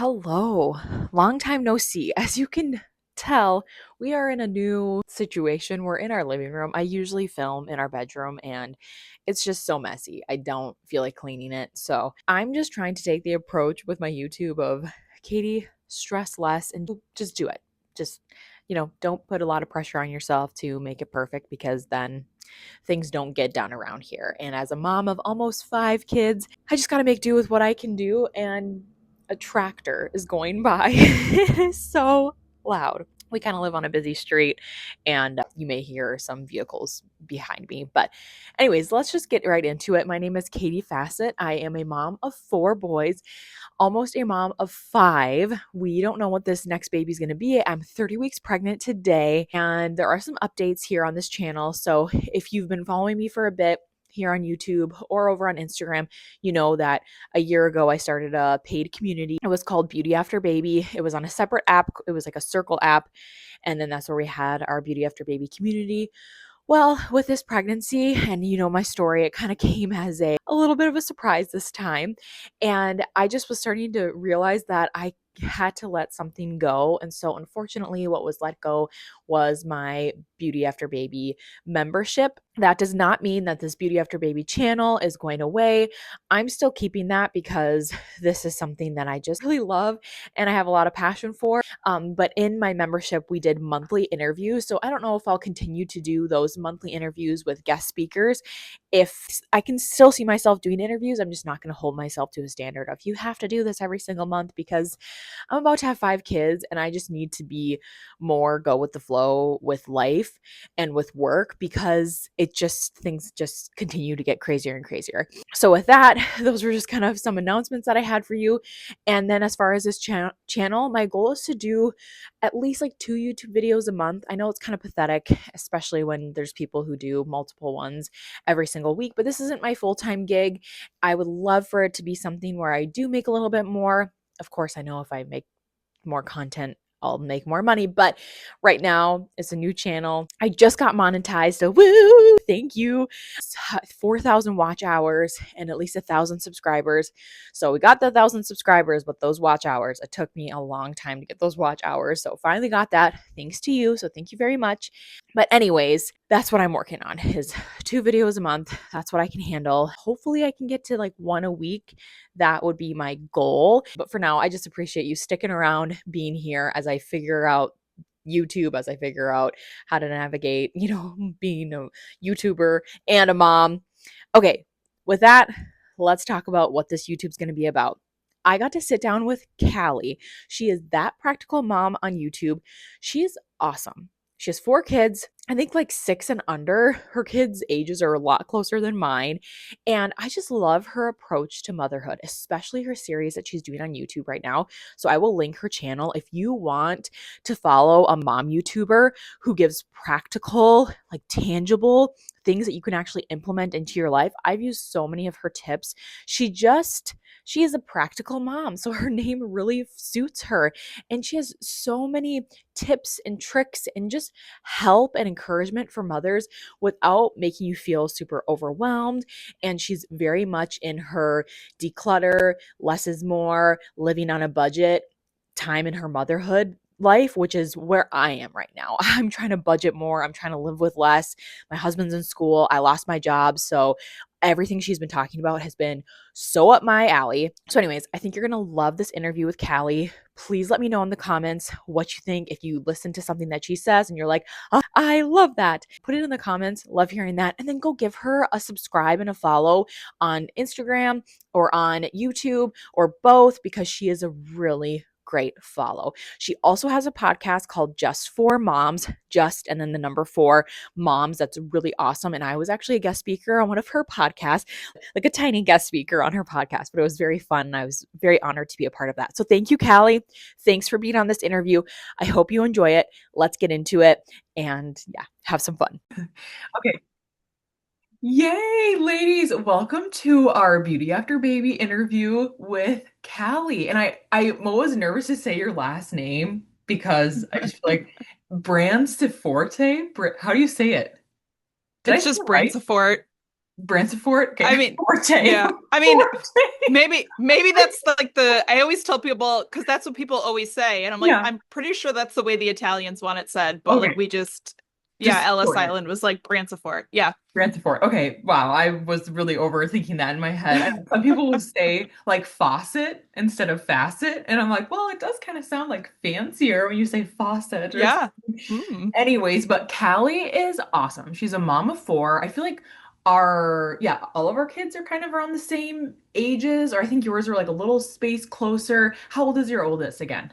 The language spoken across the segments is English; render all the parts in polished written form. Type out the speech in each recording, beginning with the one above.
Hello. Long time no see. As you can tell, we are in a new situation. We're in our living room. I usually film in our bedroom and it's just so messy. I don't feel like cleaning it. So I'm just trying to take the approach with my YouTube of Katie, stress less and just do it. Just, don't put a lot of pressure on yourself to make it perfect because then things don't get done around here. And as a mom of almost 5 kids, I just got to make do with what I can do. And a tractor is going by. It is so loud. We kind of live on a busy street and you may hear some vehicles behind me. But, anyways, let's just get right into it. My name is Katie Fassett. I am a mom of 4 boys, almost a mom of 5. We don't know what this next baby is going to be. I'm 30 weeks pregnant today, and there are some updates here on this channel. So if you've been following me for a bit here on YouTube or over on Instagram, you know that a year ago I started a paid community. It was called Beauty After Baby. It was on a separate app. It was like a circle app. And then that's where we had our Beauty After Baby community. Well, with this pregnancy and my story, it kind of came as a little bit of a surprise this time. And I just was starting to realize that I had to let something go. And so unfortunately, what was let go was my Beauty After Baby membership. That does not mean that this Beauty After Baby channel is going away. I'm still keeping that because this is something that I just really love and I have a lot of passion for. But in my membership, we did monthly interviews. So I don't know if I'll continue to do those monthly interviews with guest speakers. If I can still see myself doing interviews, I'm just not going to hold myself to a standard of you have to do this every single month because I'm about to have 5 kids and I just need to be more go with the flow with life and with work because things just continue to get crazier and crazier. So with that, those were just kind of some announcements that I had for you. And then as far as this channel, my goal is to do at least like 2 YouTube videos a month. I know it's kind of pathetic, especially when there's people who do multiple ones every single week, but this isn't my full-time gig. I would love for it to be something where I do make a little bit more. Of course, I know if I make more content, I'll make more money. But right now, it's a new channel. I just got monetized. So, woo! Thank you. 4,000 watch hours and at least 1,000 subscribers. So, we got the 1,000 subscribers, but those watch hours, it took me a long time to get those watch hours. So, finally got that thanks to you. So, thank you very much. But, anyways, that's what I'm working on is 2 videos a month. That's what I can handle. Hopefully, I can get to like 1 a week. That would be my goal. But for now, I just appreciate you sticking around, being here as I figure out YouTube, as I figure out how to navigate, being a YouTuber and a mom. Okay, with that, let's talk about what this YouTube's going to be about. I got to sit down with Kallie. She is that practical mom on YouTube. She is awesome. She has 4 kids, I think like 6 and under. Her kids' ages are a lot closer than mine. And I just love her approach to motherhood, especially her series that she's doing on YouTube right now. So I will link her channel if you want to follow a mom YouTuber who gives practical, like tangible things that you can actually implement into your life. I've used so many of her tips. She is a practical mom. So her name really suits her. And she has so many tips and tricks and just help and encouragement for mothers without making you feel super overwhelmed. And she's very much in her declutter, less is more, living on a budget time in her motherhood life, which is where I am right now. I'm trying to budget more. I'm trying to live with less. My husband's in school. I lost my job. So everything she's been talking about has been so up my alley. So, anyways, I think you're going to love this interview with Kallie. Please let me know in the comments what you think. If you listen to something that she says and you're like, oh, I love that, put it in the comments. Love hearing that. And then go give her a subscribe and a follow on Instagram or on YouTube or both because she is a really great follow. She also has a podcast called Just for Moms, just and then the number 4 moms. That's really awesome. And I was actually a guest speaker on one of her podcasts, like a tiny guest speaker on her podcast, but it was very fun. And I was very honored to be a part of that. So thank you, Kallie. Thanks for being on this interview. I hope you enjoy it. Let's get into it and yeah, have some fun. Okay. Yay, ladies. Welcome to our Beauty After Baby interview with Kallie. And I'm always nervous to say your last name because I just feel like Branciforte. How do you say it? Did I It's say just it right? Branciforte. Branciforte? I Okay. mean, Forte. yeah. I mean, Forte. maybe that's like the I always tell people because that's what people always say, and I'm like, Yeah. I'm pretty sure that's the way the Italians want it said, but like Okay. we just yeah, Just Ellis shorten it. Island was like Branciforte. Yeah. Branciforte. Okay. Wow. I was really overthinking that in my head. I know some people will say like faucet instead of facet. And I'm like, well, it does kind of sound like fancier when you say faucet or Yeah. something. Mm. Anyways, but Callie is awesome. She's a mom of four. I feel like yeah, all of our kids are kind of around the same ages, or I think yours are like a little space closer. How old is your oldest again?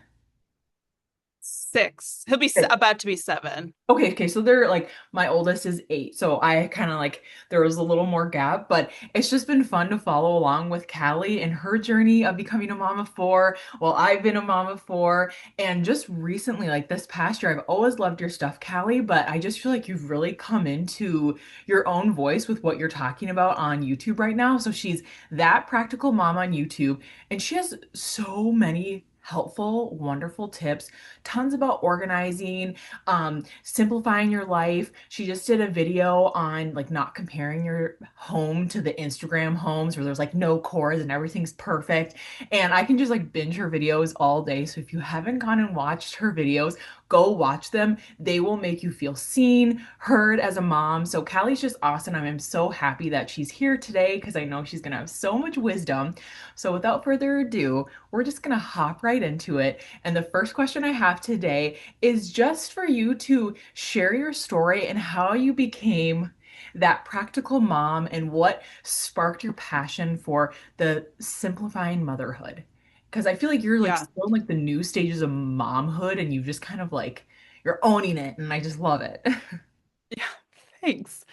6. He'll be about to be 7. Okay, so they're like my oldest is 8, so I kind of like there was a little more gap, but it's just been fun to follow along with Callie and her journey of becoming a mom of four. Well, I've been a mom of four, and just recently, like this past year, I've always loved your stuff, Callie, but I just feel like you've really come into your own voice with what you're talking about on YouTube right now. So she's that practical mom on YouTube, and she has so many helpful, wonderful tips, tons about organizing, simplifying your life. She just did a video on like not comparing your home to the Instagram homes where there's like no chores and everything's perfect. And I can just like binge her videos all day. So if you haven't gone and watched her videos, go watch them. They will make you feel seen, heard as a mom. So Callie's just awesome. I'm so happy that she's here today because I know she's gonna have so much wisdom. So without further ado, we're just gonna hop right into it. And the first question I have today is just for you to share your story and how you became that practical mom and what sparked your passion for the simplifying motherhood. Because I feel like you're like Yeah. still in like the new stages of momhood and you just kind of like you're owning it and I just love it. Yeah, thanks.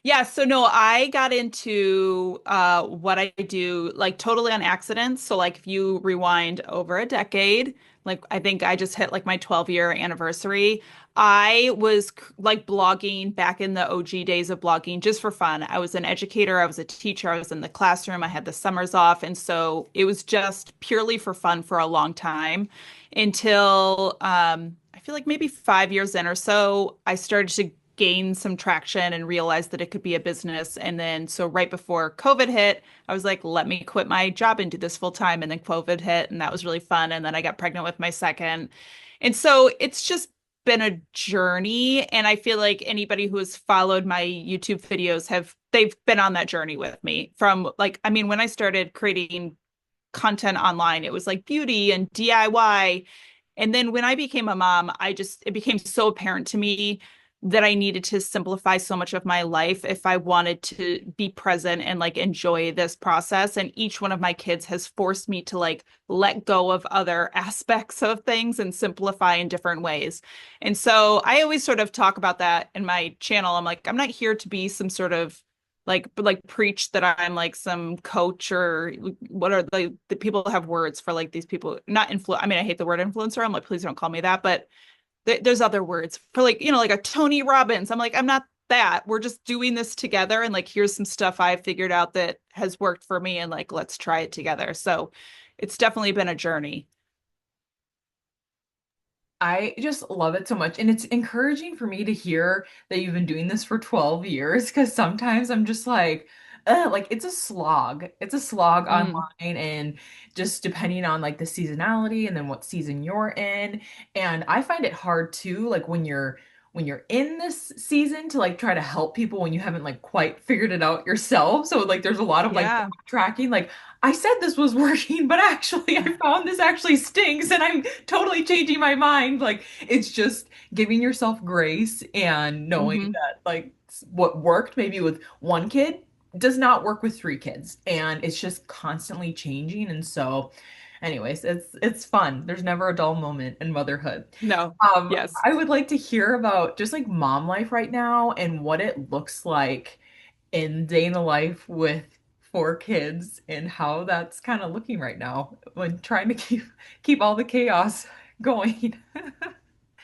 Yeah, so no, I got into what I do like totally on accident. So like if you rewind over a decade, like I think I just hit like my 12-year anniversary. I was like blogging back in the OG days of blogging just for fun. I was an educator, I was a teacher, I was in the classroom, I had the summers off, and so it was just purely for fun for a long time until I feel like maybe 5 years in or so, I started to gain some traction and realized that it could be a business. And then, so right before COVID hit, I was like, let me quit my job and do this full time. And then COVID hit, and that was really fun. And then I got pregnant with my second. And so it's just been a journey. And I feel like anybody who has followed my YouTube videos they've been on that journey with me from like, I mean, when I started creating content online, it was like beauty and DIY. And then when I became a mom, it became so apparent to me that I needed to simplify so much of my life if I wanted to be present and like enjoy this process. And each one of my kids has forced me to like let go of other aspects of things and simplify in different ways. And so I always sort of talk about that in my channel. I'm like, I'm not here to be some sort of like preach that I'm like some coach or what are the people have words for like these people not influ I mean I hate the word influencer. I'm like please don't call me that, but there's other words for like like a Tony Robbins. I'm like I'm not that. We're just doing this together and like here's some stuff I've figured out that has worked for me and like let's try it together. So it's definitely been a journey. I just love it so much. And it's encouraging for me to hear that you've been doing this for 12 years because sometimes I'm just like it's a slog. It's a slog Mm, online and just depending on like the seasonality and then what season you're in. And I find it hard too, like when you're in this season to like try to help people when you haven't like quite figured it out yourself. So like there's a lot of like yeah. backtracking, like I said this was working, but actually I found this actually stinks and I'm totally changing my mind. Like it's just giving yourself grace and knowing Hmm. that like what worked maybe with one kid does not work with three kids and it's just constantly changing. And so anyways, it's fun. There's never a dull moment in motherhood. No. Yes. I would like to hear about just like mom life right now and what it looks like in day in the life with four kids and how that's kind of looking right now when trying to keep all the chaos going.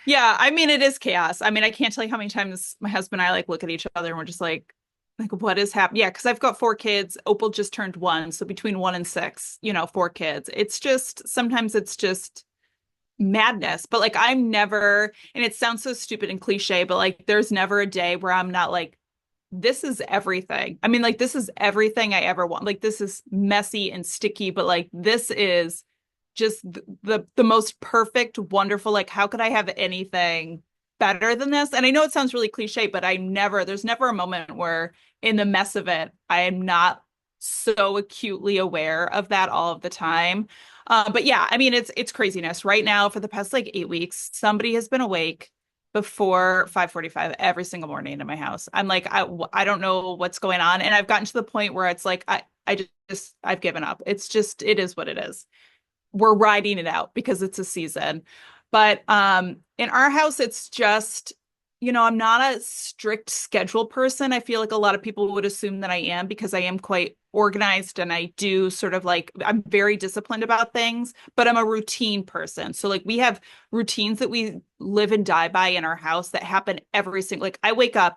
Yeah, I mean it is chaos. I mean, I can't tell you how many times my husband and I like look at each other and we're just like what is happening? Yeah, because I've got 4 kids. Opal just turned 1, so between 1 and 6, 4 kids. It's just sometimes it's just madness. But like I'm never, and it sounds so stupid and cliche, but like there's never a day where I'm not like this is everything. I mean, like, this is everything I ever want. Like, this is messy and sticky, but like, this is just the most perfect, wonderful. Like, how could I have anything better than this? And I know it sounds really cliche, but there's never a moment where in the mess of it, I am not so acutely aware of that all of the time. But yeah, I mean, it's craziness. Right now, for the past like 8 weeks, somebody has been awake before 5:45 every single morning in my house. I'm like, I don't know what's going on. And I've gotten to the point where it's like, I've given up. It's just, it is what it is. We're riding it out because it's a season. But in our house, it's just, I'm not a strict schedule person. I feel like a lot of people would assume that I am because I am quite organized and I do sort of like, I'm very disciplined about things, but I'm a routine person. So like we have routines that we live and die by in our house that happen every single, like I wake up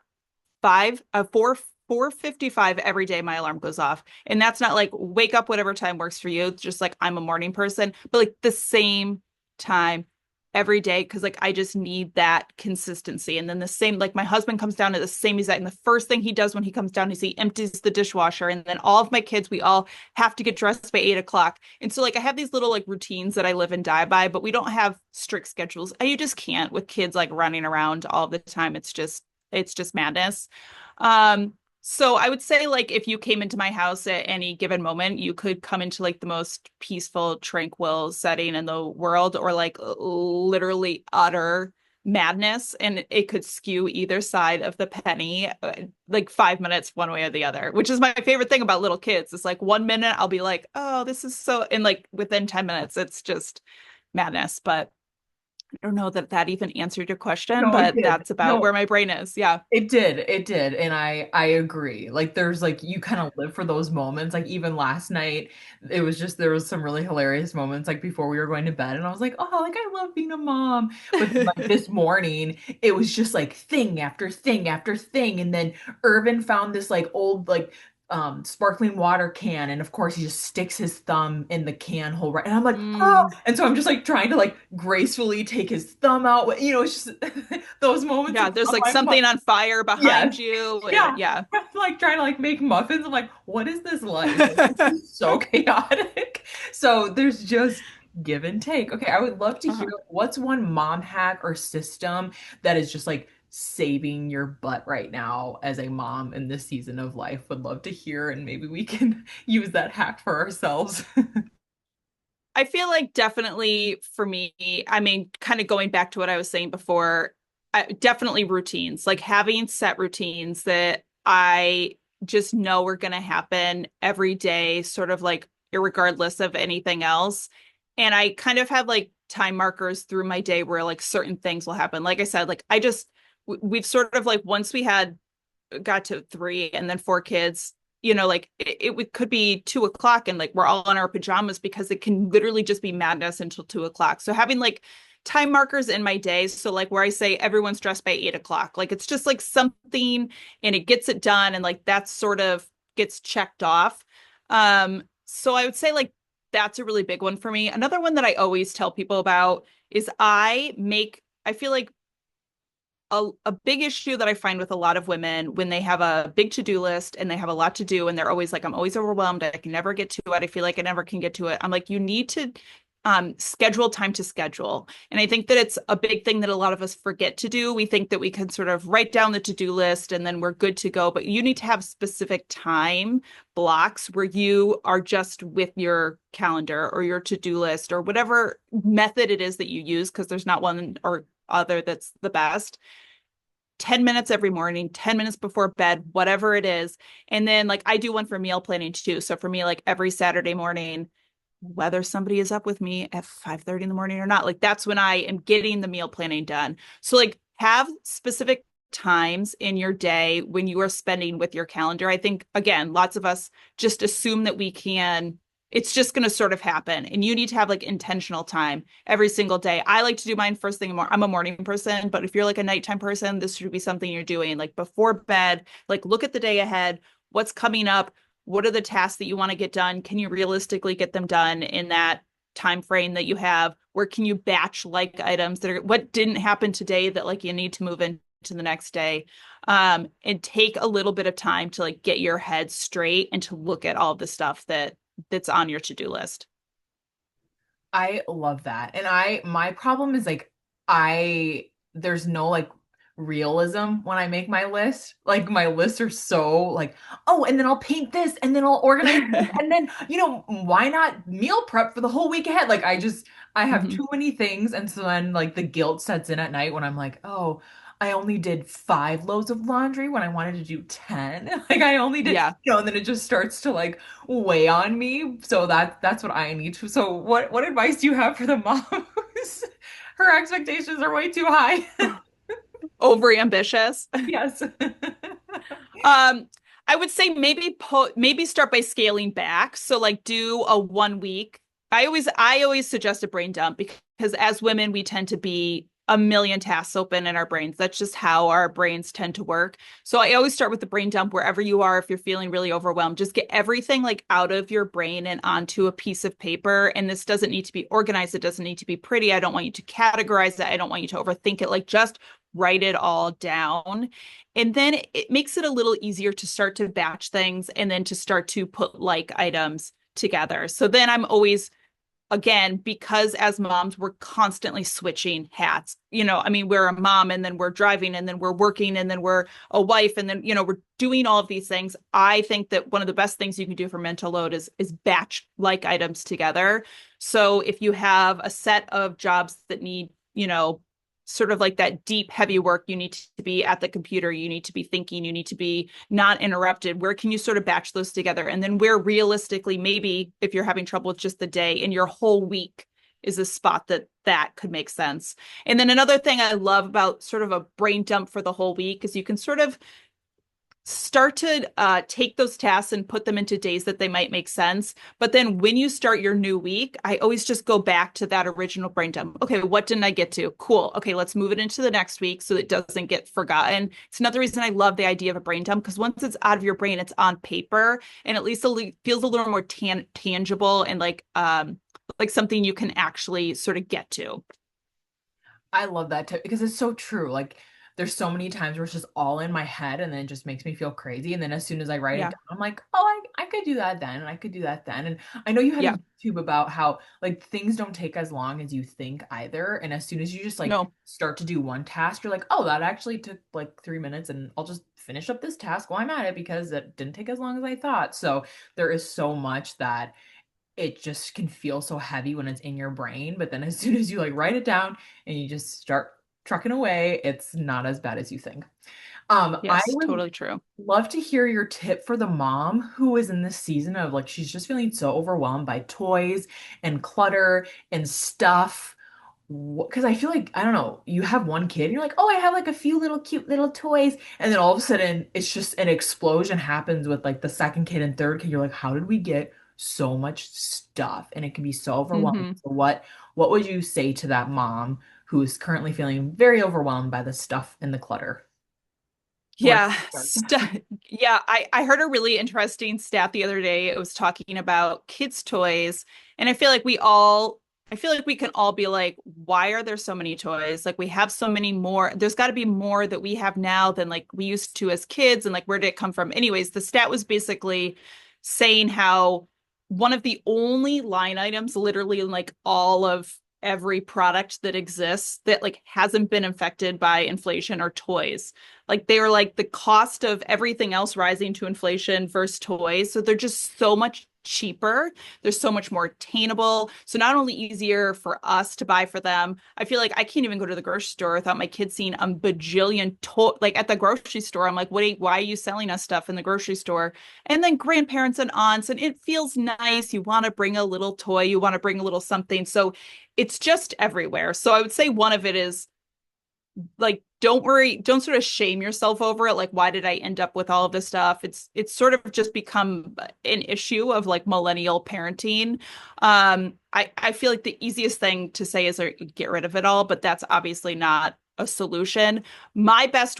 4:55 every day my alarm goes off. And that's not like wake up whatever time works for you. It's just like I'm a morning person, but like the same time every day because like I just need that consistency. And then the same, like my husband comes down at the same exact, and the first thing he does when he comes down is he empties the dishwasher. And then all of my kids, we all have to get dressed by 8 o'clock. And so like I have these little like routines that I live and die by, but we don't have strict schedules. You just can't with kids like running around all the time. It's just madness. So I would say like if you came into my house at any given moment, you could come into like the most peaceful, tranquil setting in the world, or like literally utter madness, and it could skew either side of the penny, like 5 minutes one way or the other, which is my favorite thing about little kids. It's like 1 minute I'll be like, oh, this is so, and like within 10 minutes, it's just madness. But I don't know that that even answered your question, No, it but did. that's about No, where my brain is. Yeah. it did. It did. And I agree. Like there's like you kind of live for those moments. Like even last night, it was just there was some really hilarious moments like before we were going to bed and I was like, "Oh, like I love being a mom." But then, like this morning, it was just like thing after thing after thing and then Irvin found this like old like sparkling water can and of course he just sticks his thumb in the can hole right and I'm like oh Mm, and so I'm just like trying to like gracefully take his thumb out it's just those moments yeah, of there's I'm like like something on fire yes. behind you. And Yeah. yeah. I'm like trying to like make muffins. I'm like, what is this life? Like, this is so chaotic. So there's just give and take. Okay, I would love to hear Uh-huh. what's one mom hack or system that is just like saving your butt right now as a mom in this season of life. Would love to hear, and maybe we can use that hack for ourselves. I feel like definitely for me, I mean, kind of going back to what I was saying before, definitely routines, like having set routines that I just know are going to happen every day, sort of like irregardless of anything else. And I kind of have like time markers through my day where like certain things will happen. Like I said, like we've sort of like once we had got to three and then four kids, like it could be 2 o'clock and like we're all in our pajamas because it can literally just be madness until 2 o'clock. So having like time markers in my days, so like where I say everyone's dressed by 8 o'clock, like it's just like something and it gets it done and like that sort of gets checked off. So I would say like that's a really big one for me. Another one that I always tell people about is I feel like a big issue that I find with a lot of women when they have a big to-do list and they have a lot to do and they're always like, I'm always overwhelmed. I can never get to it. I feel like I never can get to it. I'm like, you need to schedule time to schedule. And I think that it's a big thing that a lot of us forget to do. We think that we can sort of write down the to-do list and then we're good to go. But you need to have specific time blocks where you are just with your calendar or your to-do list or whatever method it is that you use, because there's not one or other that's the best. 10 minutes every morning, 10 minutes before bed, whatever it is. And then like I do one for meal planning too. So for me, like every Saturday morning, whether somebody is up with me at 5:30 in the morning or not, like that's when I am getting the meal planning done. So like have specific times in your day when you are spending with your calendar. I think again, lots of us just assume that it's just going to sort of happen, and you need to have like intentional time every single day. I like to do mine first thing in the morning. I'm a morning person, but if you're like a nighttime person, this should be something you're doing like before bed. Like look at the day ahead, what's coming up, what are the tasks that you want to get done? Can you realistically get them done in that time frame that you have? Where can you batch like items that are what didn't happen today that like you need to move into into the next day. And take a little bit of time to like get your head straight and to look at all the stuff that's on your to-do list. I love that. And my problem is like, there's no like realism when I make my list. Like, my lists are so like, oh, and then I'll paint this, and then I'll organize this, and then, why not meal prep for the whole week ahead? Like, I have Mhm. too many things. And so then like the guilt sets in at night when I'm like, oh, I only did 5 loads of laundry when I wanted to do 10. Like, I only did, Yeah. and then it just starts to like weigh on me. So that's what I need to. So what advice do you have for the mom who's her expectations are way too high? Over ambitious. Yes. Um, I would say maybe start by scaling back. So like do a 1 week. I always suggest a brain dump because as women we tend to be a million tasks open in our brains. That's just how our brains tend to work. So I always start with the brain dump wherever you are if you're feeling really overwhelmed. Just get everything like out of your brain and onto a piece of paper. And this doesn't need to be organized. It doesn't need to be pretty. I don't want you to categorize it. I don't want you to overthink it. Like just write it all down. And then it makes it a little easier to start to batch things and then to start to put like items together. So then I'm always, again, because as moms, we're constantly switching hats. I mean, we're a mom and then we're driving and then we're working and then we're a wife and then, we're doing all of these things. I think that one of the best things you can do for mental load is batch like items together. So if you have a set of jobs that need, sort of like that deep, heavy work, you need to be at the computer, you need to be thinking, you need to be not interrupted. Where can you sort of batch those together? And then where realistically, maybe if you're having trouble with just the day in your whole week is a spot that could make sense. And then another thing I love about sort of a brain dump for the whole week is you can sort of start to take those tasks and put them into days that they might make sense. But then when you start your new week, I always just go back to that original brain dump. Okay, what didn't I get to? Cool. Okay, let's move it into the next week so it doesn't get forgotten. It's another reason I love the idea of a brain dump because once it's out of your brain, it's on paper and at least it feels a little more tangible and like something you can actually sort of get to. I love that too because it's so true. Like, there's so many times where it's just all in my head and then it just makes me feel crazy. And then as soon as I write it Yeah. down, I'm like, oh, I could do that then, and I could do that then. And I know you had a Yeah. YouTube about how like things don't take as long as you think either. And as soon as you just like No. start to do one task, you're like, oh, that actually took like 3 minutes, and I'll just finish up this task while I'm at it because it didn't take as long as I thought. So there is so much that it just can feel so heavy when it's in your brain. But then as soon as you like write it down and you just start trucking away, it's not as bad as you think. I Yes, would totally true. love to hear your tip for the mom who is in this season of like she's just feeling so overwhelmed by toys and clutter and stuff. Because I feel like, I don't know, you have one kid and you're like, oh, I have like a few little cute little toys. And then all of a sudden, it's just an explosion happens with like the second kid and third kid. You're like, how did we get so much stuff? And it can be so overwhelming. Hmm. So what would you say to that mom who is currently feeling very overwhelmed by the stuff and the clutter? Where Yeah, to yeah. I heard a really interesting stat the other day. It was talking about kids' toys, and I feel like we can all be like, why are there so many toys? Like we have so many more. There's got to be more that we have now than like we used to as kids, and like where did it come from? Anyways, the stat was basically saying how one of the only line items, literally in like all of every product that exists that like hasn't been affected by inflation are toys. Like they were like the cost of everything else rising to inflation versus toys. So they're just so much cheaper. They're so much more attainable. So not only easier for us to buy for them, I feel like I can't even go to the grocery store without my kids seeing a bajillion like at the grocery store. I'm like, why are you selling us stuff in the grocery store? And then grandparents and aunts, and it feels nice. You want to bring a little toy, you want to bring a little something. So it's just everywhere. So I would say one of it is like don't worry, don't sort of shame yourself over it, like why did I end up with all of this stuff. It's sort of just become an issue of like millennial parenting. I feel like the easiest thing to say is get rid of it all, but that's obviously not a solution. My best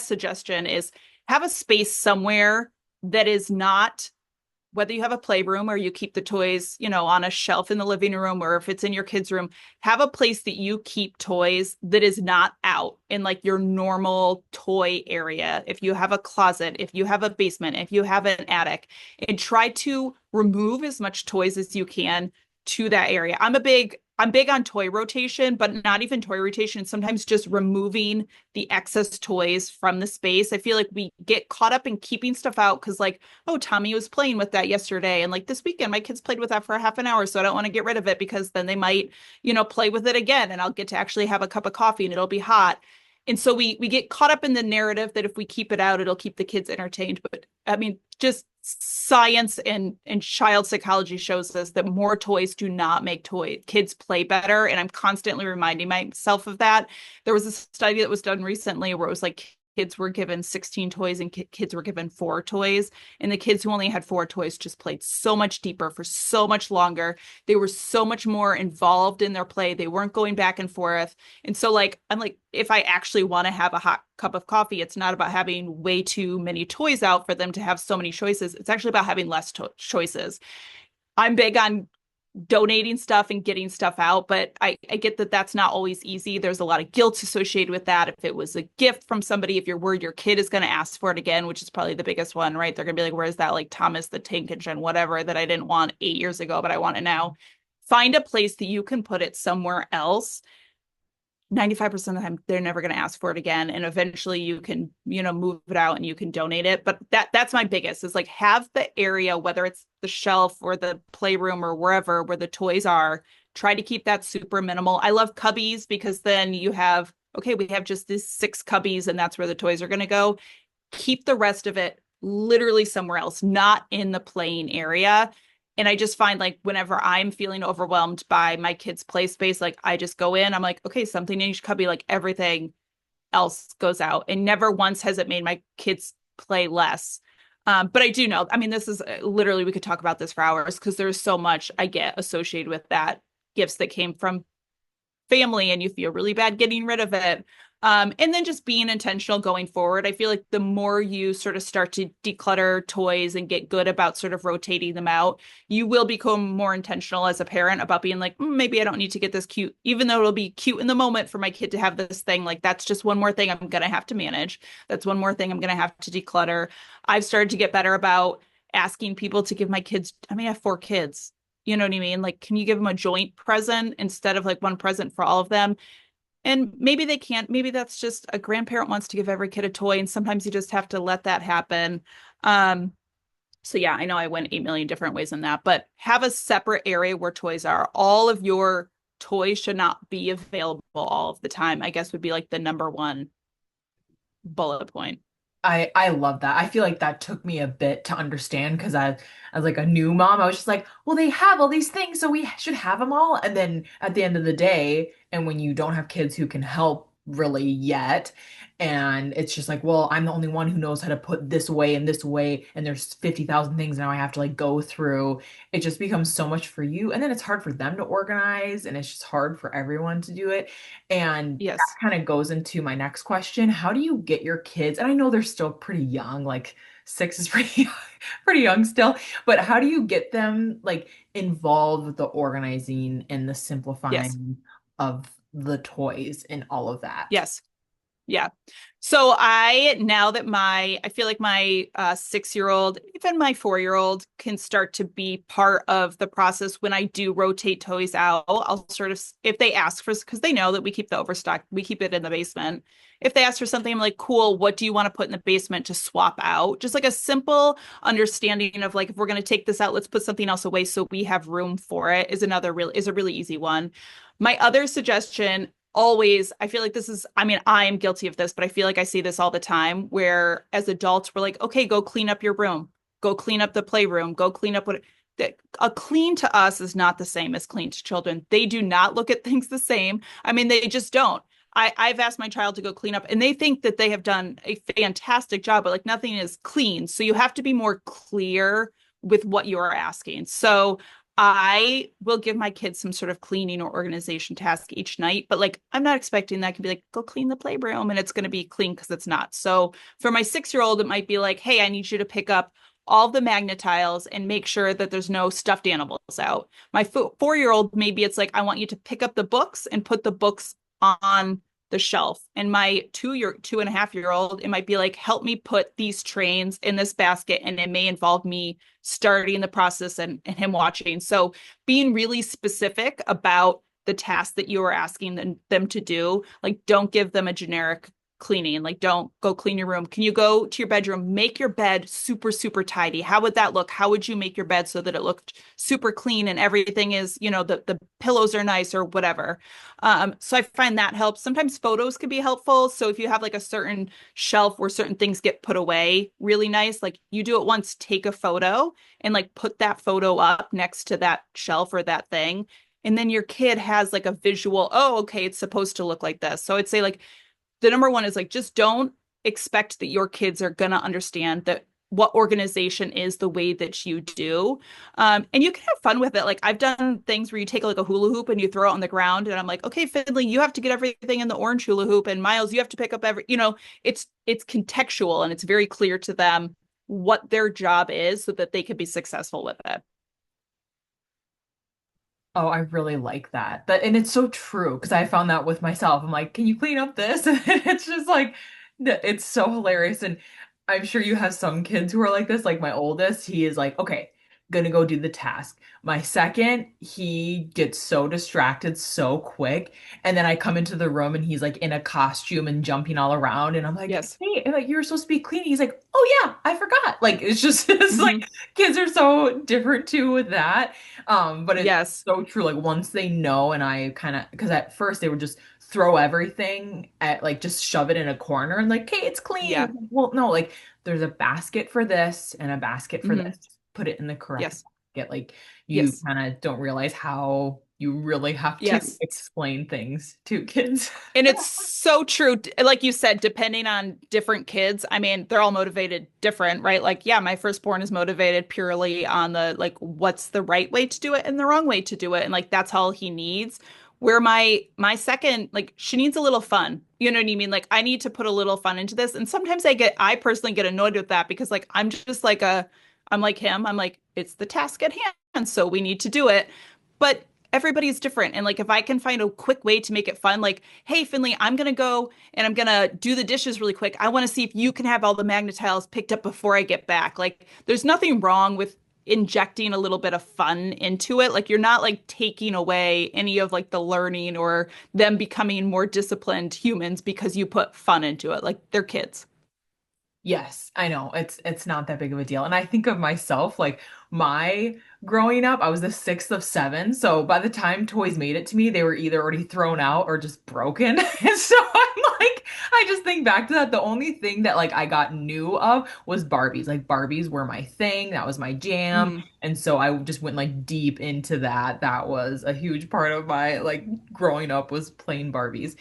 suggestion is have a space somewhere that is not whether you have a playroom or you keep the toys, on a shelf in the living room, or if it's in your kids' room, have a place that you keep toys that is not out in like your normal toy area. If you have a closet, if you have a basement, if you have an attic, and try to remove as much toys as you can to that area. I'm big on toy rotation, but not even toy rotation, sometimes just removing the excess toys from the space. I feel like we get caught up in keeping stuff out because, like, oh, Tommy was playing with that yesterday. And like this weekend, my kids played with that for a half an hour. So I don't want to get rid of it because then they might, play with it again and I'll get to actually have a cup of coffee and it'll be hot. And so we get caught up in the narrative that if we keep it out, it'll keep the kids entertained. But I mean, just science and child psychology shows us that more toys do not make kids play better. And I'm constantly reminding myself of that. There was a study that was done recently where it was like kids were given 16 toys and kids were given 4 toys. And the kids who only had 4 toys just played so much deeper for so much longer. They were so much more involved in their play. They weren't going back and forth. And so, like, I'm like, if I actually want to have a hot cup of coffee, it's not about having way too many toys out for them to have so many choices. It's actually about having less choices. I'm big on donating stuff and getting stuff out, but I get that that's not always easy. There's a lot of guilt associated with that. If it was a gift from somebody, if you're worried your kid is going to ask for it again, which is probably the biggest one, right? They're going to be like, where's that like Thomas the Tank Engine, whatever that I didn't want 8 years ago, but I want it now. Find a place that you can put it somewhere else. 95% of the time they're never going to ask for it again, and eventually you can move it out and you can donate it. But that's my biggest is like have the area, whether it's the shelf or the playroom or wherever where the toys are, try to keep that super minimal. I love cubbies because then you have, okay, we have just these 6 cubbies and that's where the toys are going to go. Keep the rest of it literally somewhere else, not in the playing area. And I just find like whenever I'm feeling overwhelmed by my kids' play space, like I just go in, I'm like, okay, something in each cubby, like everything else goes out. And never once has it made my kids play less. But I do know, I mean, this is literally, we could talk about this for hours because there's so much I get associated with that gifts that came from family and you feel really bad getting rid of it. And then just being intentional going forward. I feel like the more you sort of start to declutter toys and get good about sort of rotating them out, you will become more intentional as a parent about being like, maybe I don't need to get this cute, even though it'll be cute in the moment for my kid to have this thing. Like, that's just one more thing I'm going to have to manage. That's one more thing I'm going to have to declutter. I've started to get better about asking people to give my kids, I mean, I have 4 kids. You know what I mean? Like, can you give them a joint present instead of like one present for all of them? And maybe they can't. Maybe that's just a grandparent wants to give every kid a toy, and sometimes you just have to let that happen. Um, so yeah, I know I went 8 million different ways in that, but have a separate area where toys are. All of your toys should not be available all of the time, I guess would be like the number one bullet point. I love that. I feel like that took me a bit to understand because as like a new mom, I was just like, well, they have all these things, so we should have them all. And then at the end of the day, and when you don't have kids who can help really yet, and it's just like, well, I'm the only one who knows how to put this away and this away, and there's 50,000 things now I have to like go through. It just becomes so much for you, and then it's hard for them to organize, and it's just hard for everyone to do it. And Yes. kind of goes into my next question. How do you get your kids? And I know they're still pretty young, like 6 is pretty pretty young still, but how do you get them like involved with the organizing and the Yes. simplifying of the toys and all of that? Yes. Yeah. So now that I feel like my 6-year-old, even my 4-year-old can start to be part of the process when I do rotate toys out. I'll sort of, if they ask for, because they know that we keep the overstock, we keep it in the basement. If they ask for something, I'm like, cool, what do you want to put in the basement to swap out? Just like a simple understanding of like, if we're going to take this out, let's put something else away so we have room for it is a really easy one. My other suggestion always, I feel like this is, I mean, I am guilty of this, but I feel like I see this all the time where as adults, we're like, okay, go clean up your room, go clean up the playroom, go clean up what a clean to us is not the same as clean to children. They do not look at things the same. I mean, they just don't. I've asked my child to go clean up and they think that they have done a fantastic job, but like nothing is clean. So you have to be more clear with what you're asking. So I will give my kids some sort of cleaning or organization task each night, but like I'm not expecting that can be like, go clean the playroom and it's going to be clean because it's not. So for my 6-year-old, it might be like, hey, I need you to pick up all the magnet tiles and make sure that there's no stuffed animals out. My 4-year-old, maybe it's like, I want you to pick up the books and put the books on the shelf. And my 2.5-year-old, it might be like, help me put these trains in this basket. And it may involve me starting the process and him watching. So being really specific about the task that you are asking them to do, like don't give them a generic cleaning. Like, don't go clean your room. Can you go to your bedroom, make your bed super, super tidy? How would that look? How would you make your bed so that it looked super clean and everything is, the pillows are nice or whatever? So I find that helps. Sometimes photos can be helpful. So if you have like a certain shelf where certain things get put away really nice, like you do it once, take a photo and like put that photo up next to that shelf or that thing. And then your kid has like a visual, oh, okay, it's supposed to look like this. So I'd say like the number one is like just don't expect that your kids are going to understand that what organization is the way that you do. And you can have fun with it. Like I've done things where you take like a hula hoop and you throw it on the ground, and I'm like, okay, Finley, you have to get everything in the orange hula hoop, and Miles, you have to pick up it's contextual and it's very clear to them what their job is so that they can be successful with it. Oh, I really like that. And it's so true because I found that with myself. I'm like, can you clean up this? And it's just like it's so hilarious. And I'm sure you have some kids who are like this. Like my oldest, he is like, okay, gonna go do the task. My second, he gets so distracted so quick. And then I come into the room and he's like in a costume and jumping all around. And I'm like, Yes. hey, like you're supposed to be cleaning. He's like, oh yeah, I forgot. Like it's just it's like Hmm. kids are so different too with that. But it's Yes. so true. Like once they know, and I kind of because at first they would just throw everything at like just shove it in a corner and like, hey, it's clean. Yeah. Well, no, like there's a basket for this and a basket for Hmm. this. Put it in the correct Yes. basket. Like you Yes. kind of don't realize how you really have to Yes. explain things to kids. And it's so true. Like you said, depending on different kids, I mean, they're all motivated different, right? Like, yeah, my firstborn is motivated purely on the like what's the right way to do it and the wrong way to do it. And like that's all he needs. Where my second, like she needs a little fun. You know what I mean? Like I need to put a little fun into this. And sometimes I personally get annoyed with that because like I'm just like I'm like him. I'm like, it's the task at hand, so we need to do it. But everybody's different. And like if I can find a quick way to make it fun, like, hey, Finley, I'm gonna go and I'm gonna do the dishes really quick. I want to see if you can have all the magnet tiles picked up before I get back. Like there's nothing wrong with injecting a little bit of fun into it. Like you're not like taking away any of like the learning or them becoming more disciplined humans because you put fun into it. Like they're kids. Yes, I know. It's not that big of a deal. And I think of myself like my growing up, I was the sixth of seven. So by the time toys made it to me, they were either already thrown out or just broken. And so I'm like, I just think back to that. The only thing that like I got new of was Barbies. Like Barbies were my thing. That was my jam. Mm, And so I just went like deep into that. That was a huge part of my like growing up was playing Barbies.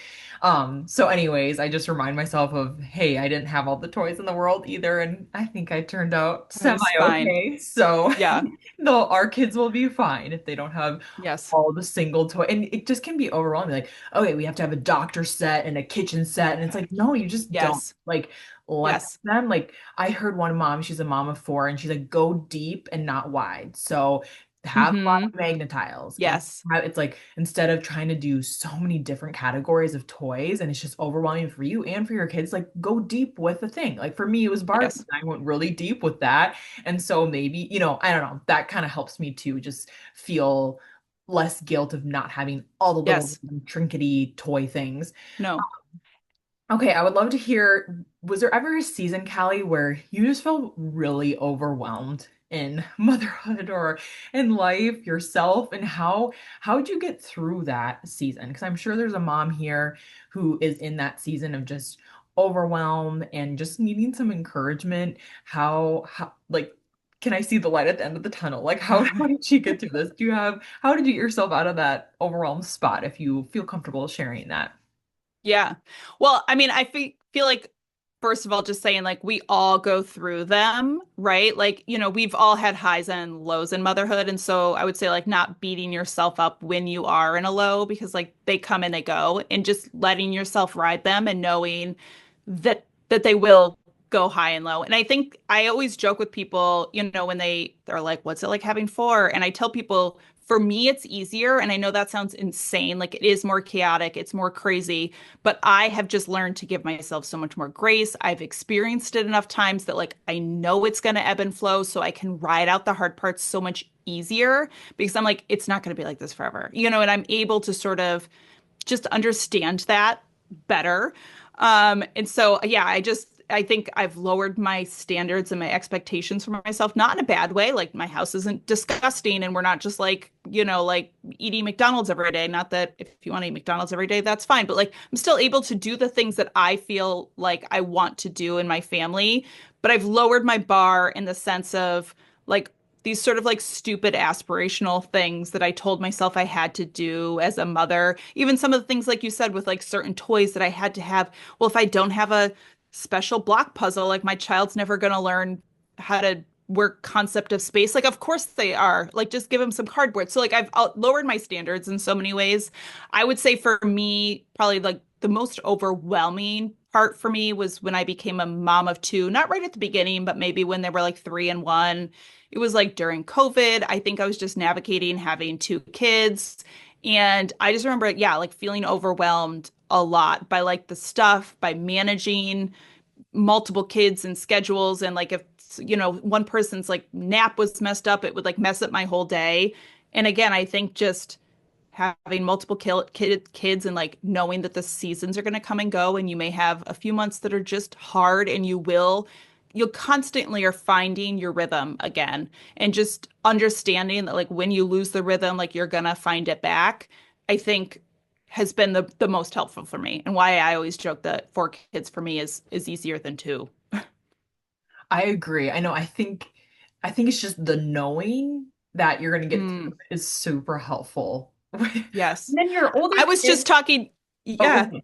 So anyways, I just remind myself of, hey, I didn't have all the toys in the world either, and I think I turned out it was fine. semi-okay. So Yeah. though our kids will be fine if they don't have Yes. all the single toy. And it just can be overwhelming. Like, okay, we have to have a doctor set and a kitchen set. And it's like, no, you just don't. Yes. Like, let Yes. them. Like, I heard one mom, she's a mom of four, and she's like, go deep and not wide. So have a lot Hmm. of magnetiles and Yes. it's like instead of trying to do so many different categories of toys and it's just overwhelming for you and for your kids, like go deep with the thing. Like for me, it was Barbie. Yes. I went really deep with that. And so maybe, I don't know, that kind of helps me to just feel less guilt of not having all the little Yes. trinkety toy things. No. Okay, I would love to hear, was there ever a season, Callie, where you just felt really overwhelmed in motherhood or in life yourself, and how'd you get through that season? Because I'm sure there's a mom here who is in that season of just overwhelm and just needing some encouragement. How like can I see the light at the end of the tunnel? Like how did she get through this? How did you get yourself out of that overwhelmed spot if you feel comfortable sharing that? Yeah. Well, I mean, I feel like first of all, just saying like we all go through them, right? Like, we've all had highs and lows in motherhood. And so I would say like not beating yourself up when you are in a low because like they come and they go and just letting yourself ride them and knowing that they will go high and low. And I think I always joke with people, when they're like, what's it like having four? And I tell people, for me, it's easier. And I know that sounds insane. Like it is more chaotic, it's more crazy, but I have just learned to give myself so much more grace. I've experienced it enough times that like I know it's going to ebb and flow, so I can ride out the hard parts so much easier because I'm like, it's not going to be like this forever, and I'm able to sort of just understand that better. And so, yeah, I think I've lowered my standards and my expectations for myself, not in a bad way. Like my house isn't disgusting and we're not just like, like eating McDonald's every day. Not that if you want to eat McDonald's every day, that's fine. But like I'm still able to do the things that I feel like I want to do in my family. But I've lowered my bar in the sense of like these sort of like stupid aspirational things that I told myself I had to do as a mother. Even some of the things like you said with like certain toys that I had to have. Well, if I don't have a special block puzzle, like my child's never going to learn how to work concept of space. Like of course they are. Like just give them some cardboard. So like I've lowered my standards in so many ways. I would say for me probably like the most overwhelming part for me was when I became a mom of two, not right at the beginning, but maybe when they were like 3 and 1. It was like during COVID. I think I was just navigating having two kids. And I just remember, yeah, like feeling overwhelmed a lot by like the stuff, by managing multiple kids and schedules. And like if, one person's like nap was messed up, it would like mess up my whole day. And again, I think just having multiple kids and like knowing that the seasons are going to come and go and you may have a few months that are just hard and you'll constantly are finding your rhythm again and just understanding that like when you lose the rhythm like you're going to find it back. I think has been the most helpful for me and why I always joke that four kids for me is easier than two. I agree. I know. I think it's just the knowing that you're going to get through Mm, it is super helpful. yes. And then your older I was kid. just talking, Oh, yeah. okay.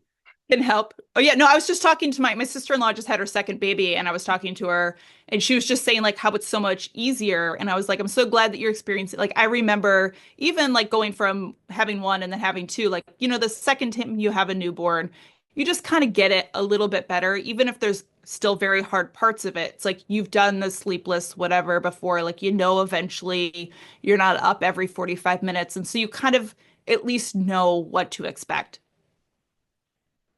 Can help. Oh yeah, no, I was just talking to my sister-in-law just had her second baby and I was talking to her and she was just saying like how it's so much easier and I was like I'm so glad that you're experiencing it. Like I remember even like going from having one and then having two like the second time you have a newborn, you just kind of get it a little bit better even if there's still very hard parts of it. It's like you've done the sleepless whatever before like eventually you're not up every 45 minutes and so you kind of at least know what to expect.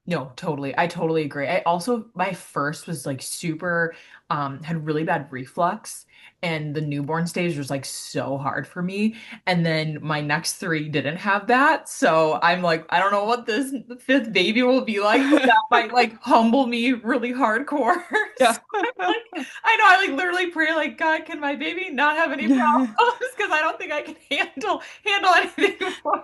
No, totally. I totally agree. I also, my first was like super, had really bad reflux, and the newborn stage was like so hard for me. And then my next three didn't have that. So I'm like, I don't know what this fifth baby will be like, but that might like humble me really hardcore. Yeah. So I'm like, I know I like literally pray like, God, can my baby not have any problems? Because I don't think I can handle anything more.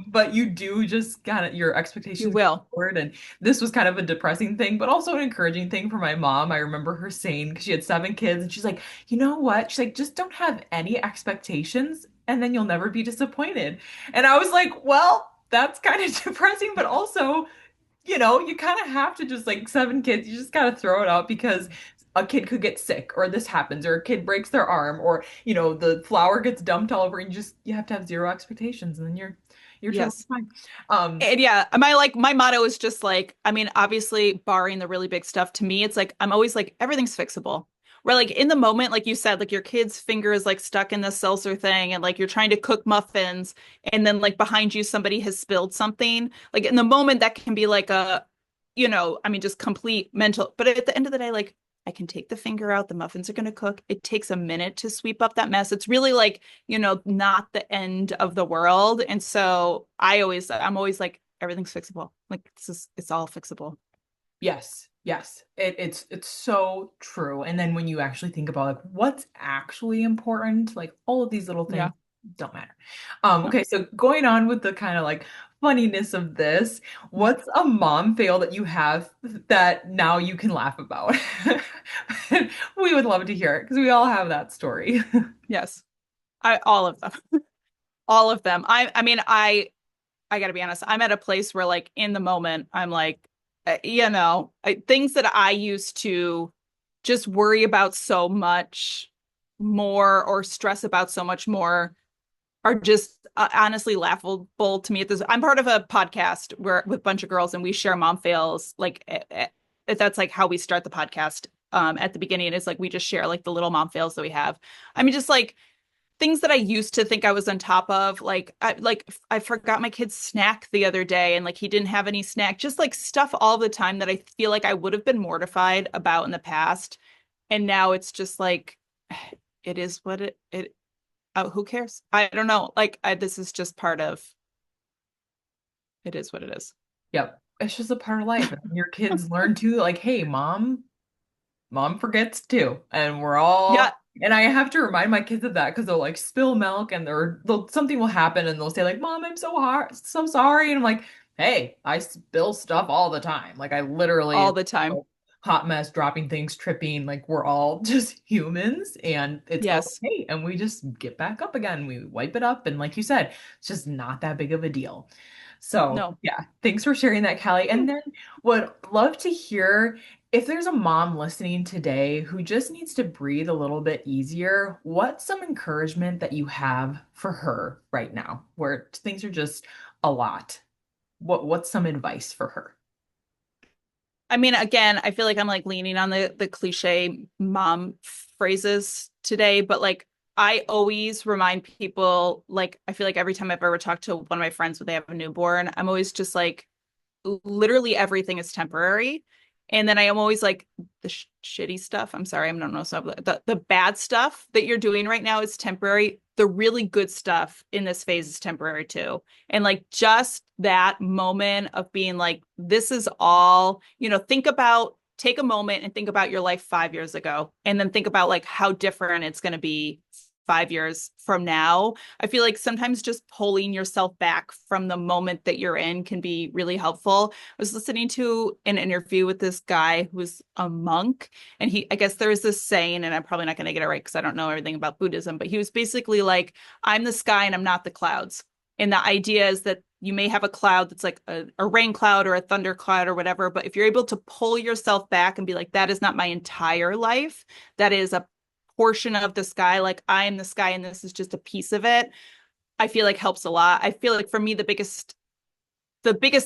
But you do just kind of your You expectations will. forward. And this was kind of a depressing thing, but also an encouraging thing for my mom. I remember her saying, because she had 7 kids, and she's like, you know what? She's like, just don't have any expectations, and then you'll never be disappointed. And I was like, well, that's kind of depressing, but also, you kind of have to just like 7 kids, you just gotta throw it out because a kid could get sick, or this happens, or a kid breaks their arm, or the flour gets dumped all over, and you have to have zero expectations, and then you're totally Yes. fine. Um, And yeah, my motto is just like, I mean, obviously barring the really big stuff, to me, it's like I'm always like everything's fixable. Where like in the moment, like you said, like your kid's finger is like stuck in the seltzer thing and like you're trying to cook muffins and then like behind you somebody has spilled something. Like in the moment that can be like I mean just complete mental. But at the end of the day, like I can take the finger out, the muffins are gonna cook. It takes a minute to sweep up that mess. It's really like not the end of the world. And so I'm always like, everything's fixable. Like it's all fixable. Yes, yes. It's so true. And then when you actually think about like what's actually important, like all of these little things Yeah. don't matter. No. Okay, so going on with the kind of like funniness of this, what's a mom fail that you have that now you can laugh about? We would love to hear it because we all have that story. Yes. All of them. All of them. I mean, I gotta be honest, I'm at a place where like in the moment, I'm like, things that I used to just worry about so much more or stress about so much more are just honestly laughable to me at this. I'm part of a podcast where with a bunch of girls and we share mom fails like that's like how we start the podcast at the beginning is like we just share like the little mom fails that we have. I mean, just like things that I used to think I was on top of, I forgot my kid's snack the other day and like he didn't have any snack, just like stuff all the time that I feel like I would have been mortified about in the past. And now it's just like it is what it who cares? I don't know. This is just part of it is what it is. Yep. It's just a part of life. And your kids learn too, like, hey, mom forgets too. And we're all, Yeah, and I have to remind my kids of that because they'll like spill milk and something will happen and they'll say like, Mom, I'm so hard, so sorry. And I'm like, hey, I spill stuff all the time. Like I all literally the time. hot mess, dropping things, tripping. Like we're all just humans and it's Yes. okay. And we just get back up again. We wipe it up. And like you said, it's just not that big of a deal. So No. yeah, thanks for sharing that, Callie. And then would love to hear if there's a mom listening today who just needs to breathe a little bit easier, what's some encouragement that you have for her right now where things are just a lot? What's some advice for her? I mean, again, I feel like I'm like leaning on the cliche mom phrases today, but like I always remind people, like I feel like every time I've ever talked to one of my friends when they have a newborn, I'm always just like literally everything is temporary. And then I am always like the shitty stuff. I'm sorry, I'm not know so the bad stuff that you're doing right now is temporary. The really good stuff in this phase is temporary too. And like just that moment of being like, this is all, take a moment and think about your life 5 years ago, and then think about like how different it's going to be 5 years from now. I feel like sometimes just pulling yourself back from the moment that you're in can be really helpful. I was listening to an interview with this guy who was a monk, and I guess there is this saying, and I'm probably not going to get it right because I don't know everything about Buddhism, but he was basically like, I'm the sky and I'm not the clouds. And the idea is that you may have a cloud that's like a rain cloud or a thunder cloud or whatever, but if you're able to pull yourself back and be like, that is not my entire life, that is a portion of the sky, like I am the sky and this is just a piece of it, I feel like helps a lot. I feel like for me the biggest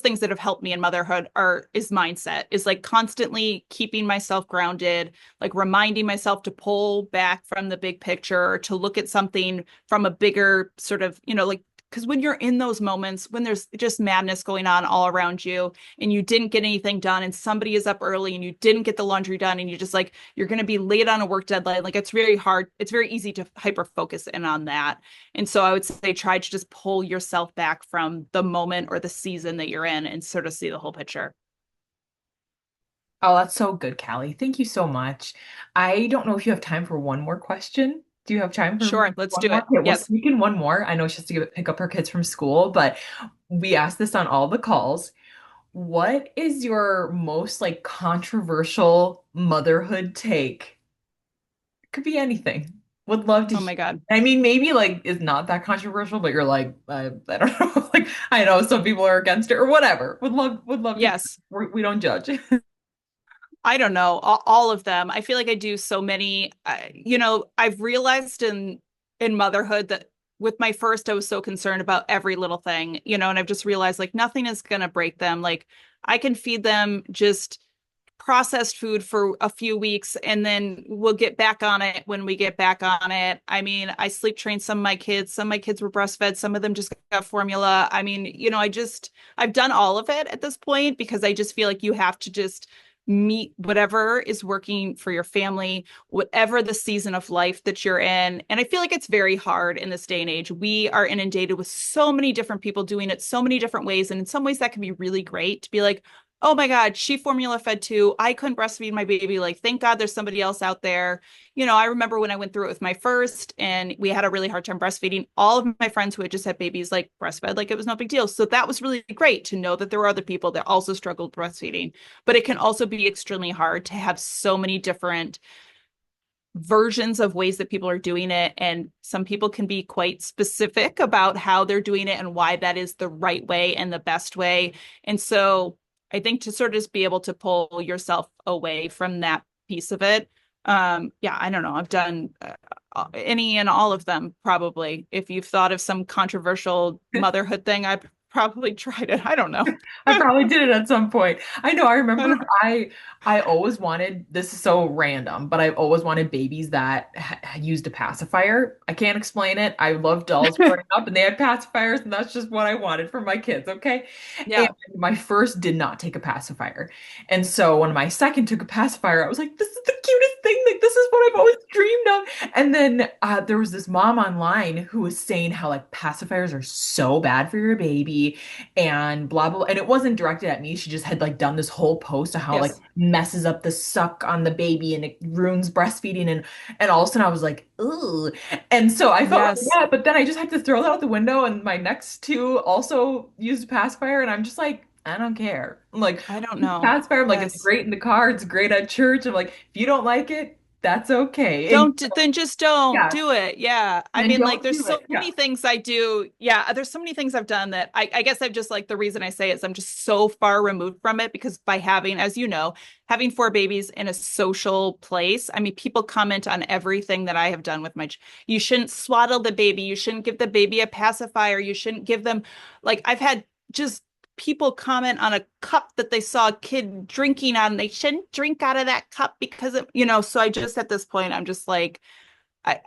things that have helped me in motherhood is mindset, is like constantly keeping myself grounded, like reminding myself to pull back from the big picture or to look at something from a bigger sort of, like because when you're in those moments when there's just madness going on all around you and you didn't get anything done and somebody is up early and you didn't get the laundry done and you just like you're going to be late on a work deadline, like it's very hard, it's very easy to hyper focus in on that. And so I would say try to just pull yourself back from the moment or the season that you're in and sort of see the whole picture. Oh, that's so good, Callie. Thank you so much. I don't know if you have time for one more question. Do you have time for Sure, let's one do more? it. Okay, we'll Yes. sneak in one more. I know she has to pick up her kids from school, but we ask this on all the calls. What is your most like controversial motherhood take? It could be anything. Would love to Oh hear. my God. I mean, maybe like it's not that controversial, but you're like, I don't know. Like I know some people are against it or whatever. Would love to hear. Yes. We don't judge. I don't know, all of them. I feel like I do so many. I've realized in motherhood that with my first, I was so concerned about every little thing, and I've just realized like nothing is going to break them. Like I can feed them just processed food for a few weeks and then we'll get back on it when we get back on it. I mean, I sleep trained some of my kids. Some of my kids were breastfed. Some of them just got formula. I mean, I've done all of it at this point because I just feel like you have to just meet whatever is working for your family, whatever the season of life that you're in. And I feel like it's very hard in this day and age. We are inundated with so many different people doing it so many different ways. And in some ways, that can be really great to be like, oh my God, she formula fed too. I couldn't breastfeed my baby. Like, thank God there's somebody else out there. I remember when I went through it with my first and we had a really hard time breastfeeding. All of my friends who had just had babies like breastfed, like it was no big deal. So that was really great to know that there were other people that also struggled breastfeeding. But it can also be extremely hard to have so many different versions of ways that people are doing it. And some people can be quite specific about how they're doing it and why that is the right way and the best way. And so I think to sort of just be able to pull yourself away from that piece of it. Yeah, I don't know. I've done any and all of them probably. If you've thought of some controversial motherhood thing, I've probably tried it. I don't know. I probably did it at some point. I know. I I remember don't- I always wanted, this is so random, but I've always wanted babies that used a pacifier. I can't explain it. I loved dolls growing up and they had pacifiers and that's just what I wanted for my kids, okay? And Yeah. my first did not take a pacifier. And so when my second took a pacifier, I was like, this is the cutest thing. Like this is what I've always dreamed of. And then there was this mom online who was saying how like pacifiers are so bad for your baby and blah blah. And it wasn't directed at me. She just had like done this whole post of how like Yes. messes up the suck on the baby and it ruins breastfeeding and all of a sudden I was like, ooh. And so I felt really Yes. bad, but then I just had to throw that out the window. And my next two also used a pacifier, and I'm just like, I don't care. I'm like, I don't know. pacifier. I'm like, it's Yes. great in the car, it's great at church. I'm like, if you don't like it, that's okay. And Then just don't yeah, do it. Yeah. I then mean, like, don't there's do so it. Yeah. many things I do. Yeah. There's so many things I've done that I guess I've just like the reason I say it is I'm just so far removed from it because by having, as you know, having four babies in a social place, I mean, people comment on everything that I have done with you shouldn't swaddle the baby. You shouldn't give the baby a pacifier. You shouldn't give them, like, I've had just people comment on a cup that they saw a kid drinking out and they shouldn't drink out of that cup because of, so I just at this point I'm just like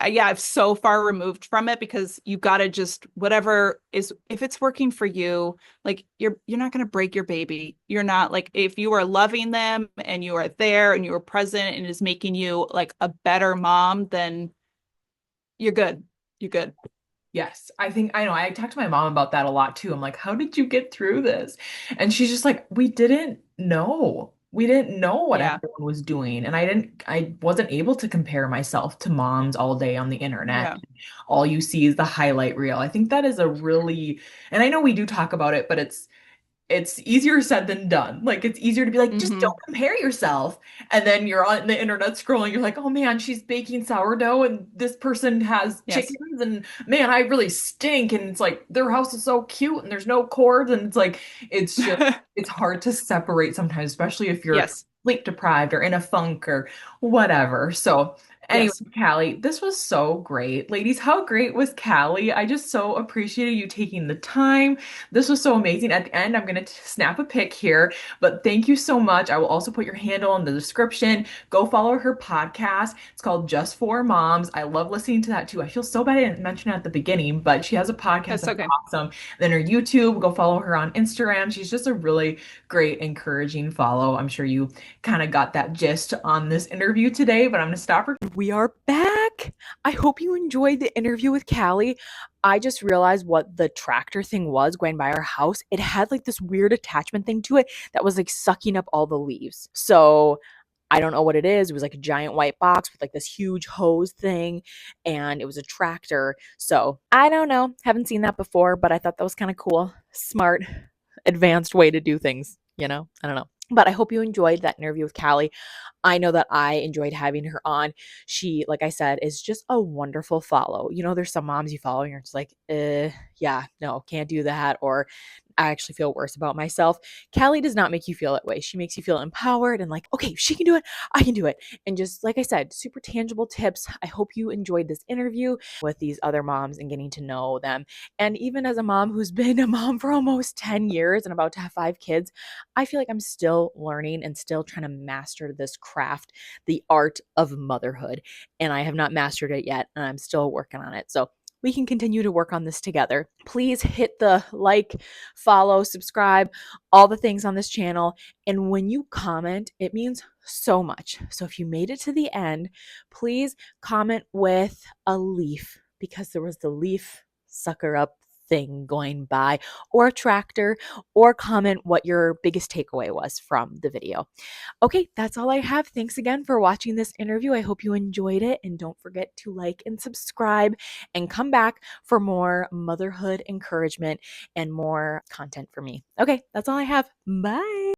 yeah, I'm so far removed from it because you got to just whatever is if it's working for you, like you're not going to break your baby. You're not like if you are loving them and you are there and you are present and it is making you like a better mom, then you're good. You're good. Yes, I think I know. I talked to my mom about that a lot too. I'm like, how did you get through this? And she's just like, we didn't know. We didn't know what Yeah. everyone was doing. And I wasn't able to compare myself to moms all day on the internet. Yeah. All you see is the highlight reel. I think that is a really, and I know we do talk about it, but it's easier said than done. Like it's easier to be like, just don't Hmm. compare yourself. And then you're on the internet scrolling, you're like, oh man, she's baking sourdough and this person has Yes. chickens and man, I really stink. And it's like their house is so cute and there's no cords. And it's like it's just it's hard to separate sometimes, especially if you're Yes. sleep deprived or in a funk or whatever. So anyway, Yes. Callie, this was so great. Ladies, how great was Callie? I just so appreciated you taking the time. This was so amazing. At the end, I'm going to snap a pic here, but thank you so much. I will also put your handle in the description. Go follow her podcast. It's called Just for Moms. I love listening to that too. I feel so bad I didn't mention it at the beginning, but she has a podcast That's that's okay. awesome. Then her YouTube, go follow her on Instagram. She's just a really great, encouraging follow. I'm sure you kind of got that gist on this interview today, but I'm going to stop her. We are back. I hope you enjoyed the interview with Callie. I just realized what the tractor thing was going by our house. It had like this weird attachment thing to it that was like sucking up all the leaves. So I don't know what it is. It was like a giant white box with like this huge hose thing, and it was a tractor. So I don't know. Haven't seen that before, but I thought that was kind of cool. Smart, advanced way to do things, you know? I don't know. But I hope you enjoyed that interview with Callie. I know that I enjoyed having her on. She, like I said, is just a wonderful follow. You know, there's some moms you follow and you're just like, yeah, no, can't do that. Or I actually feel worse about myself. Callie does not make you feel that way. She makes you feel empowered and like, okay, she can do it. I can do it. And just like I said, super tangible tips. I hope you enjoyed this interview with these other moms and getting to know them. And even as a mom who's been a mom for almost 10 years and about to have 5 kids, I feel like I'm still learning and still trying to master this craft, the art of motherhood. And I have not mastered it yet, and I'm still working on it. So we can continue to work on this together. Please hit the like, follow, subscribe, all the things on this channel. And when you comment, it means so much. So if you made it to the end, please comment with a leaf because there was the leaf sucker up thing going by, or a tractor, or comment what your biggest takeaway was from the video. Okay, that's all I have. Thanks again for watching this interview. I hope you enjoyed it. And don't forget to like and subscribe and come back for more motherhood encouragement and more content for me. Okay, that's all I have. Bye.